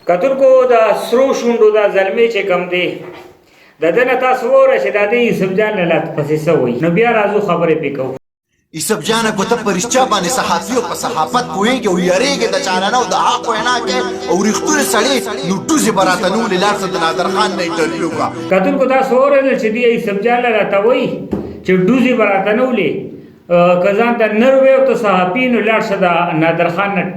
کتونکو د سرو شونډو دا زلمی چې کم دی د ده نه تاسو واوره چې دا د یوسف جان له لات پسې څه وایي نو بیا راځو خبرې پرې کوو. یوسف جانه کو ته په رښتیا باندې صحافي او په صحافت پوهېږي او یارېږي د چا نه او د حق وینا کوي او رښتونی سړی نو ټوزې به راته نه ولې لاړ شه د نادر خان نه انټرویو وکړه. کتونکو تاسو واورېدل چې دی یوسف جان له راته وایي چې ډوزې به راته نه ولې که ځان ته نر وی او ته صحافي نو لاړ شه د نادر خان نه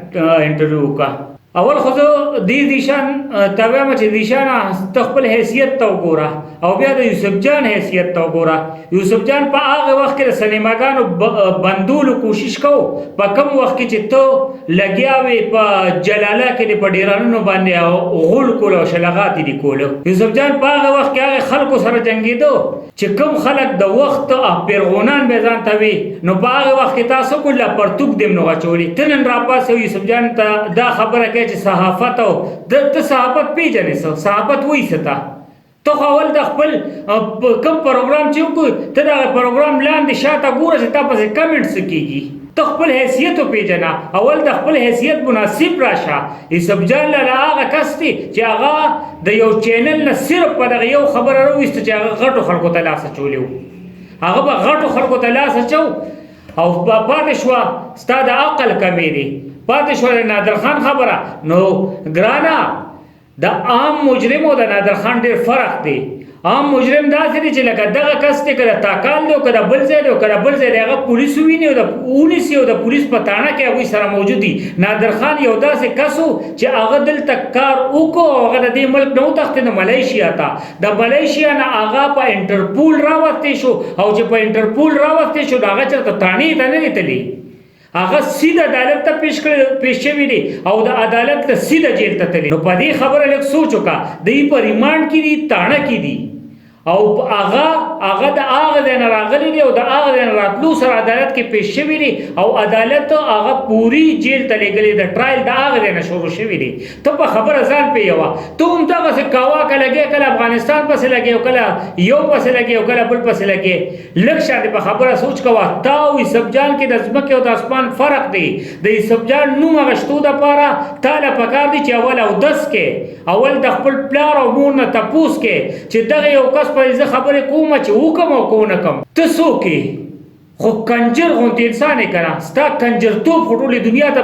انټرویو وکړه. اول خو زه دې دیشان ته وایم چې دیشانه ته خپل حیثیت ته وګوره او بیا د یوسف جان حیثیت ته وګوره. یوسف جان په هغه وخت کې د سینماګانو بندولو کوشش کو په کوم وخت کې چې ته لګیا وې په جلاله کې په ډیرانونو باندې غول کول او شلغات دي کول. یوسف جان په هغه وخت کې هغه خلکو سره جنګېدو چې کوم خلک د وخت پیرغونان به ځان ته وي نو په هغه وخت کې تاسو کوله پرتوک دیم نو اچولي. ته نن راپاسې یوسف جان ته دا خبره چې صحافت او د صحافت پیژنې څه صحافت وایي څه ته ته خو اول د خپل کوم پروګرام چې وکړو ته د پروګرام لاندې شاته ګوره چې تا پسې کمنټ څه کېږي. ته خپل حیثیت وپېژنه اول د خپل حیثیت مناسب راشه. یوسف جان لاله هغه کس دی چې هغه د یو چینل نه صرف په دغه یو خبره راویسته چې هغه غټو خلکو ته لاس اچولی و. هغه به غټو خلکو ته لاس اچو او پاتې شوه ستا د عقل کمې دی پاتې شو د نادر خان خبره. نو ګرانه د عام مجرم او د نادر خان ډېر فرق دی. عام مجرم داسې دی چې لکه دغه کس دی که د تاکال دی او که د بل ځای دی او که د بل ځای دی هغه پولیس وویني او ونیسي او د پولیس په تاڼه کې هغوی سره موجود دي. نادر خان یو داسې کس و چې هغه دلته کار وکړو او هغه د دې ملک نه وتښتېد ملیشیا ته. د ملیشیا نه هغه په انټرپول راوستی شو او چې په انټرپول راوستی شو نو هغه چېرته تاڼې ته نه دی تللی هغه سیده عدالت ته پیش شوي دي او د عدالت ته سیده جیل ته تللی. نو په دې خبره لږ سوچ وکړه دوی په ریمانډ کې دي تاڼه کې دي او هغه د هغه ځای نه راغلی دی او د هغه ځای نه راتلو سره عدالت کې پیش شوي دي او عدالت هغه پوري جیل ته لېږلی د ټرایل د هغه ځای نه شروع شوي دي. ته په خبره ځان پوهوه ته همدغسې کاوا که لګې کله افغانستان پسې لګې او کله یو پسې لګې او کله بل پسې لګې لږ شانې په خبره سوچ کوه. تا او یوسف جان کې د ځمکې او د اسمان فرق دی. د یوسف جان نوم اخیستو دپاره تا له پکار دی چې اول اودس کې اول د خپل پلار او مور نه تپوس کې چې دغه یو کس په زه خبرې کوم چې وکم او کو نه کم ته څوک یې خو کنجر غوندې انسان یې که نه ستا کنجرتوب خو ټولې دنیا ته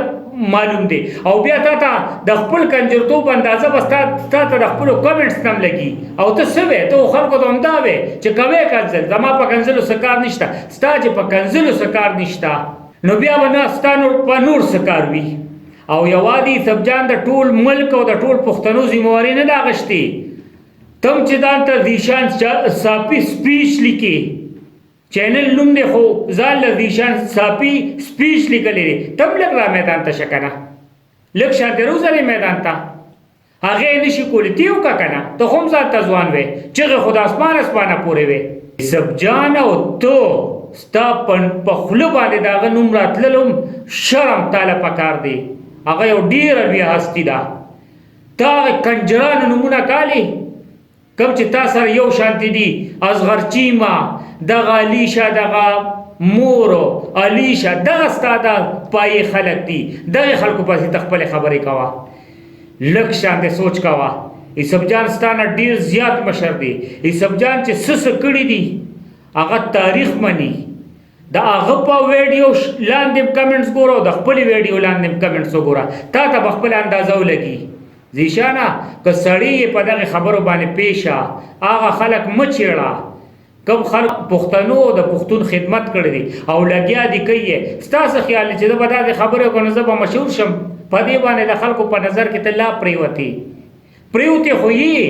معلوم دی او بیا تا ته د خپل کنجرتوب اندازه به ستا ته د خپلو کمنټس نه هم لګي او ته څه وې ته خلکو ته همدا وې چې کوې کنزل زما په کنزلو څه کار نشته ستا چې په کنزلو څه کار نشته نو بیا به نه ستا په نور څه کار وي. او یوازې یوسف جان د ټول ملک او د ټول پښتنو ذمواري نه ده اخیستې. تم چې ځان ته ذیشان صافي سپیچ لیکي چینل نوم دی خو ځان له ذیشان صافي سپیچ لیکلی دی تم لږ را میدان ته شه که نه لږ شانتې روزلې میدان ته هغې یې نه شي کولی ته یې وکړه که نه ته خو هم ځان ته ځوان وې چغې خو د اسمان اسمانه پورې وې. یوسف جان او ته ستا په خوله باندې د هغه نوم راتللو شرم تاله پکار دی. هغه یو ډېره لویه هستي ده. تا هغې کنجرانو نومونه کالي کم چې تا سره یو شانتی دي اصغر چیما دغه علیشه دغه مورو علیشه دغه ستا د پایې خلک دي دغې خلکو پسې ته خپلې خبرې کوه لږ شانتې سوچ کوه. یوسف جان ستا نه ډېر زیات مشر دی. یوسف جان چې څه کړي دي هغه تاریخ مني د هغه په ویډیو لاندې کمنټس ګوره او د خپلې ویډیو لاندې کمنټس وګوره تا ته به خپله اندازه ولګي. زیشانه که سړی په دغه خبرو باندې پیشه هغه خلک مه چیړه کوم خلک پښتنو د پښتون خدمت کړی دی او لګیا دي کوي ستاسو خیال چې زه به داسې خبرې وکړم زه به مشهور شم په دې باندې د خلکو په نظر کې ته لا پرېوتې خو یې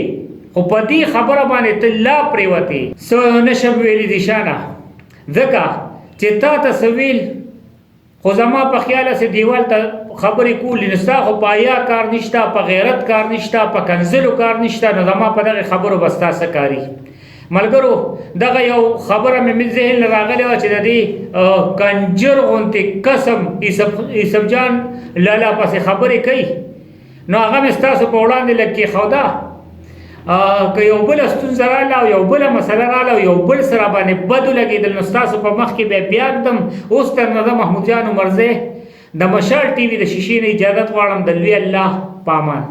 خو په دې خبره باندې ته لا پرېوتې څه نشم ویلی زیشانه ځکه چې تا ته څه ویل خو زما په خیال هسې دیوال ته خبرې کولې نو ستا خو په حیا کار نشته په غیرت کار نشته په کنزلو کار نشته نو زما په دغې خبرو به ستا څه کاري. ملګرو دغه یو خبره مې ذهن نه راغلې وه چې د دې کنجر غوندې قسم یوسف جان لالا پسې خبرې کوي نو هغه مې ستاسو په وړاندې لږ کېښوده که یو بله ستونزه راغله او یو بله مسله راغله او یو بل سره باندې بد ولګېدل نو ستاسو په مخ کې بیا ږدم. اوس تر نه د محمود جان عمرزی د مشال ټي وي د شیشې نه اجازت غواړم د لوی الله په امان.